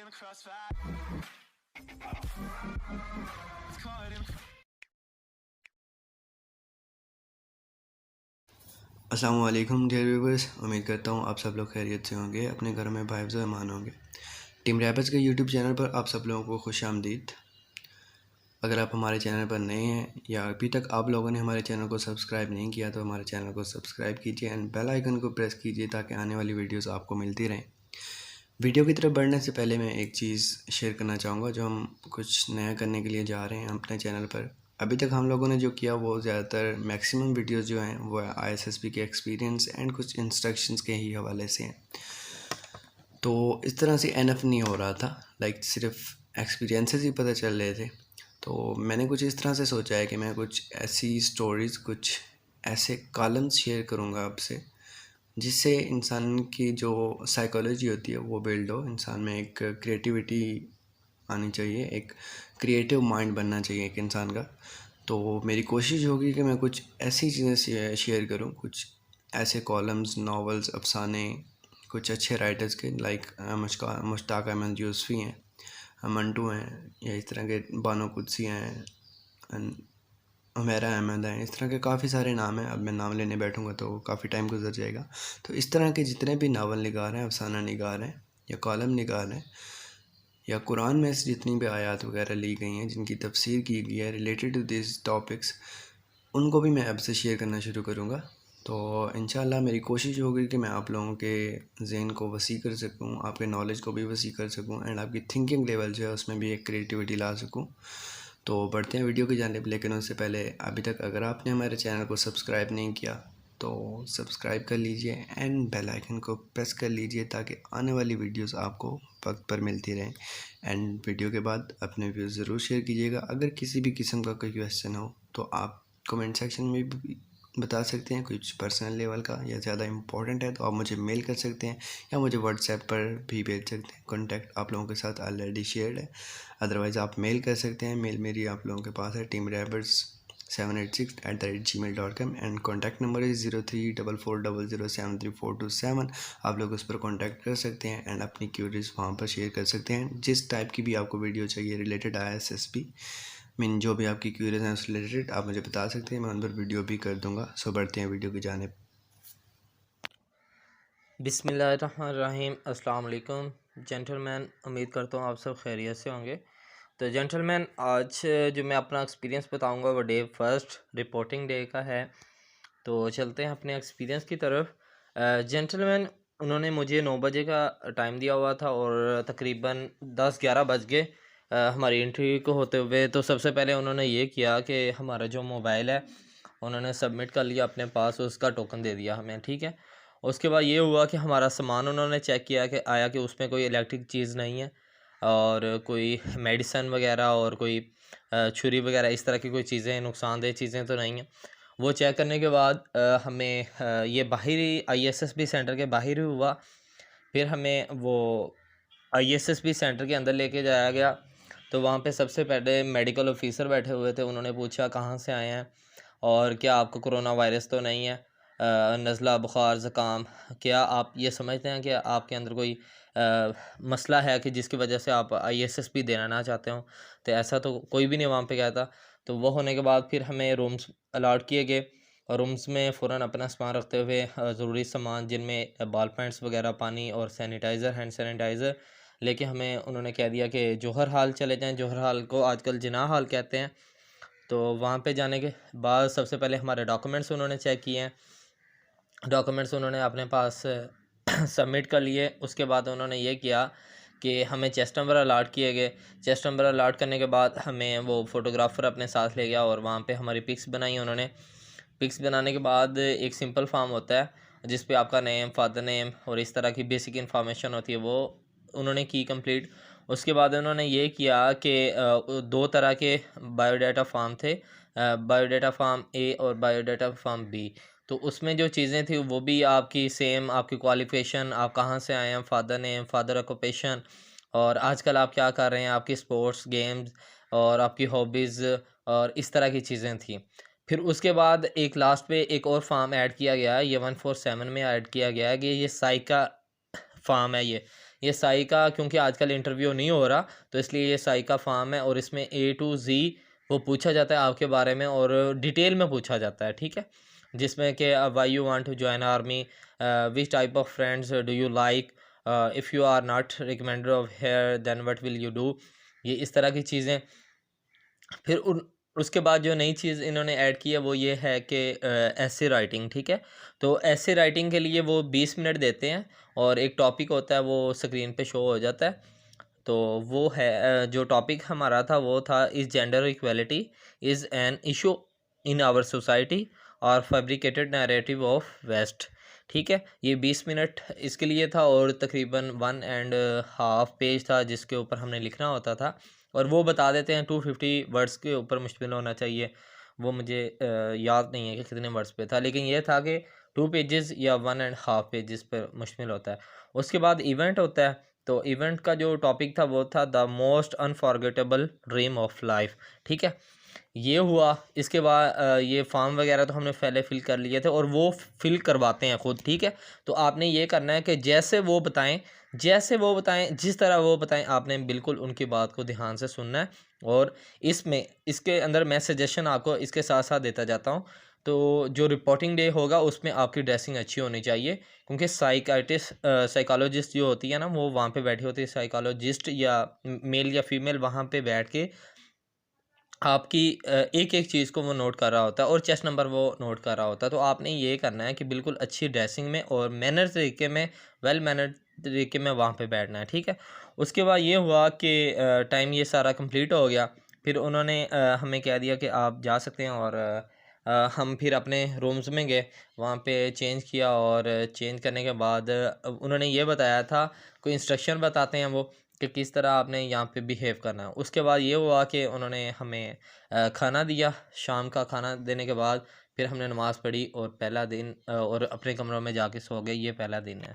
अस्सलाम वालेकुम dear viewers, उम्मीद करता हूँ आप सब लोग खैरियत से होंगे, अपने घर में भाई मान होंगे। टीम रैपर्स के यूट्यूब चैनल पर आप सब लोगों को खुशामदीद। अगर आप हमारे चैनल पर नए हैं या अभी तक आप लोगों ने हमारे चैनल को सब्सक्राइब नहीं किया तो हमारे चैनल को सब्सक्राइब कीजिए एंड बेल आइकन को प्रेस कीजिए ताकि आने वाली वीडियोस आपको मिलती रहें। वीडियो की तरफ बढ़ने से पहले मैं एक चीज़ शेयर करना चाहूँगा जो हम कुछ नया करने के लिए जा रहे हैं अपने चैनल पर। अभी तक हम लोगों ने जो किया वो ज़्यादातर मैक्सिमम वीडियोस जो हैं वो ISSB के एक्सपीरियंस एंड कुछ इंस्ट्रक्शंस के ही हवाले से हैं। तो इस तरह से एनफ नहीं हो रहा था, लाइक सिर्फ एक्सपीरियंसेस ही पता चल रहे थे। तो मैंने कुछ इस तरह से सोचा है कि मैं कुछ ऐसी स्टोरीज़, कुछ ऐसे कॉलम्स शेयर करूँगा आपसे जिससे इंसान की जो साइकोलॉजी होती है वो बिल्ड हो, इंसान में एक क्रिएटिविटी आनी चाहिए, एक क्रिएटिव माइंड बनना चाहिए एक इंसान का। तो मेरी कोशिश होगी कि मैं कुछ ऐसी चीज़ें शेयर करूं, कुछ ऐसे कॉलम्स, नॉवेल्स, अफसाने कुछ अच्छे राइटर्स के, लाइक मुश्ताक अहमद यूसुफ़ी हैं, मंटू हैं, या इस तरह के बानो कुदसी हैं, उमेरा अहमद हैं। इस तरह के काफ़ी सारे नाम हैं। अब मैं नाम लेने बैठूंगा तो काफ़ी टाइम गुजर जाएगा। तो इस तरह के जितने भी नावल निगार हैं, अफसाना निगार हैं या कॉलम निगार हैं, या कुरान में से जितनी भी आयत वगैरह ली गई हैं जिनकी तफसीर की गई है रिलेटेड टू दिस टॉपिक्स, उनको भी मैं अब से शेयर करना शुरू करूँगा। तो इंशाल्लाह मेरी कोशिश होगी कि मैं आप लोगों के ज़हन को वसी कर सकूँ, आपके नॉलेज को भी वसी कर सकूँ एंड आपकी थिंकिंग लेवल जो है उसमें भी एक क्रिएटिविटी ला सकूँ। तो बढ़ते हैं वीडियो की जानिब, लेकिन उससे पहले अभी तक अगर आपने हमारे चैनल को सब्सक्राइब नहीं किया तो सब्सक्राइब कर लीजिए एंड बेल आइकन को प्रेस कर लीजिए ताकि आने वाली वीडियोस आपको वक्त पर मिलती रहें। एंड वीडियो के बाद अपने व्यूज़ ज़रूर शेयर कीजिएगा। अगर किसी भी किस्म का कोई क्वेश्चन हो तो आप कमेंट सेक्शन में भी बता सकते हैं, कुछ पर्सनल लेवल का या ज़्यादा इंपॉर्टेंट है तो आप मुझे मेल कर सकते हैं या मुझे व्हाट्सएप पर भी भेज सकते हैं। कॉन्टैक्ट आप लोगों के साथ ऑलरेडी शेयर्ड है, अदरवाइज़ आप मेल कर सकते हैं। मेल मेरी आप लोगों के पास है teamrahbers786@gmail.com and contact number is 034400734227। आप लोग उस पर कॉन्टैक्ट कर सकते हैं एंड अपनी क्यूरीज वहाँ पर शेयर कर सकते हैं। जिस टाइप की भी आपको वीडियो चाहिए रिलेटेड ISSB मीन जो भी आपकी क्यूरीज हैं उस रिलेटेड आप मुझे बता सकते हैं, मैं उन पर वीडियो भी कर दूँगा। सो बढ़ते हैं वीडियो की जानिब। बिस्मिल्लाहिर्रहमानिर्रहीम। अस्सलाम वालेकुम जेंटलमैन, उम्मीद करता हूँ आप सब खैरियत से होंगे। तो जेंटलमैन, आज जो मैं अपना एक्सपीरियंस बताऊँगा वो डे फर्स्ट रिपोर्टिंग डे का है। तो चलते हैं अपने एक्सपीरियंस की तरफ। जेंटलमैन, उन्होंने मुझे 9 बजे का टाइम दिया हुआ था और तकरीबन 10-11 बज गए हमारी इंटरव्यू को होते हुए। तो सबसे पहले उन्होंने ये किया कि हमारा जो मोबाइल है उन्होंने सबमिट कर लिया अपने पास, उसका टोकन दे दिया हमें, ठीक है। उसके बाद ये हुआ कि हमारा सामान उन्होंने चेक किया कि आया कि उसमें कोई इलेक्ट्रिक चीज़ नहीं है और कोई मेडिसन वगैरह और कोई छुरी वगैरह इस तरह की कोई चीज़ें, नुकसानदेह चीज़ें तो नहीं हैं। वो चेक करने के बाद हमें ये बाहरी ISSB सेंटर के बाहर ही हुआ। फिर हमें वो ISSB सेंटर के अंदर लेके जाया गया। तो वहाँ पे सबसे पहले मेडिकल ऑफिसर बैठे हुए थे। उन्होंने पूछा कहाँ से आए हैं और क्या आपको कोरोना वायरस तो नहीं है, नज़ला, बुखार, ज़ुकाम, क्या आप ये समझते हैं कि आपके अंदर कोई मसला है कि जिसकी वजह से आप ISSB देना ना चाहते हो। तो ऐसा तो कोई भी नहीं वहाँ पे कहता। तो वो होने के बाद फिर हमें रूम्स अलाट किए गए और रूम्स में फ़ौरन अपना सामान रखते हुए ज़रूरी सामान जिनमें बॉल पेंट्स वगैरह, पानी और सैनिटाइज़र, हैंड सैनिटाइज़र लेके हमें उन्होंने कह दिया कि जौहर हाल चले जाएं। जौहर हाल को आजकल जिनाह हाल कहते हैं। तो वहाँ पे जाने के बाद सबसे पहले हमारे डॉक्यूमेंट्स उन्होंने चेक किए हैं। डॉक्यूमेंट्स उन्होंने अपने पास सबमिट कर लिए। उसके बाद उन्होंने ये किया कि हमें चेस्ट नंबर अलाट किए गए। चेस्ट नंबर अलाट करने के बाद हमें वो फ़ोटोग्राफ़र अपने साथ ले गया और वहाँ पे हमारी पिक्स बनाई उन्होंने। पिक्स बनाने के बाद एक सिंपल फॉर्म होता है जिस पे आपका नेम, फादर नेम और इस तरह की बेसिक इन्फॉर्मेशन होती है, वो उन्होंने की कंप्लीट। उसके बाद उन्होंने ये किया कि 2 तरह के बायोडाटा फॉर्म थे, बायोडाटा फॉर्म ए और बायोडाटा फॉर्म बी। तो उसमें जो चीज़ें थी वो भी आपकी सेम, आपकी क्वालिफ़िकेशन, आप कहाँ से आए हैं, फादर नेम, फादर ऑक्यूपेशन और आजकल आप क्या कर रहे हैं, आपकी स्पोर्ट्स, गेम्स और आपकी हॉबीज़ और इस तरह की चीज़ें थी। फिर उसके बाद एक लास्ट पे एक और फॉर्म ऐड किया गया है, ये 147 में ऐड किया गया है कि ये साइका फॉर्म है ये, ये साई का क्योंकि आजकल इंटरव्यू नहीं हो रहा तो इसलिए ये साई का फॉर्म है और इसमें A to Z वो पूछा जाता है आपके बारे में और डिटेल में पूछा जाता है, ठीक है। जिसमें कि why you want to join army, which type of friends do you like, if you are not recommender of hair then what will you do, ये इस तरह की चीज़ें। फिर उसके बाद जो नई चीज़ इन्होंने ऐड की है वो ये है कि ऐसे राइटिंग, ठीक है। तो ऐसे राइटिंग के लिए वो 20 मिनट देते हैं और एक टॉपिक होता है वो स्क्रीन पे शो हो जाता है। तो वो है जो टॉपिक हमारा था वो था is gender equality is an issue in our society और फैब्रिकेटेड नैरेटिव ऑफ वेस्ट, ठीक है। ये 20 मिनट इसके लिए था और तकरीबन 1.5 पेज था जिसके ऊपर हमने लिखना होता था और वो बता देते हैं 250 वर्ड्स के ऊपर मुश्तमिल होना चाहिए। वो मुझे याद नहीं है कि कितने वर्ड्स पे था, लेकिन ये था कि 2 पेजेस या 1.5 पेजेस पर मुश्तमिल होता है। उसके बाद इवेंट होता है। तो इवेंट का जो टॉपिक था वो था the most unforgettable dream of life, ठीक है। ये हुआ। इसके बाद ये फॉर्म वगैरह तो हमने पहले फ़िल कर लिए थे और वो फ़िल करवाते हैं ख़ुद, ठीक है। तो आपने ये करना है कि जैसे वो बताएं जिस तरह वो बताएं आपने बिल्कुल उनकी बात को ध्यान से सुनना है। और इसके अंदर मैं सजेशन आपको इसके साथ साथ देता जाता हूँ। तो जो रिपोर्टिंग डे होगा उसमें आपकी ड्रेसिंग अच्छी होनी चाहिए क्योंकि साइकोलॉजिस्ट जो होती है ना वो वहाँ पे बैठी होती है। साइकोलॉजिस्ट या मेल या फीमेल वहाँ पे बैठ के आपकी एक एक चीज़ को वो नोट कर रहा होता है और चेस्ट नंबर वो नोट कर रहा होता है। तो आपने ये करना है कि बिल्कुल अच्छी ड्रेसिंग में और मैनर तरीके में, वेल मैनर तरीके में वहाँ पे बैठना है, ठीक है। उसके बाद ये हुआ कि टाइम ये सारा कंप्लीट हो गया। फिर उन्होंने हमें कह दिया कि आप जा सकते हैं और हम फिर अपने रूम्स में गए, वहाँ पे चेंज किया और चेंज करने के बाद उन्होंने ये बताया था, कोई इंस्ट्रक्शन बताते हैं वो कि किस तरह आपने यहाँ पे बिहेव करना है। उसके बाद ये हुआ कि उन्होंने हमें खाना दिया। शाम का खाना देने के बाद फिर हमने नमाज़ पढ़ी और पहला दिन और अपने कमरों में जाके सो गए। ये पहला दिन है।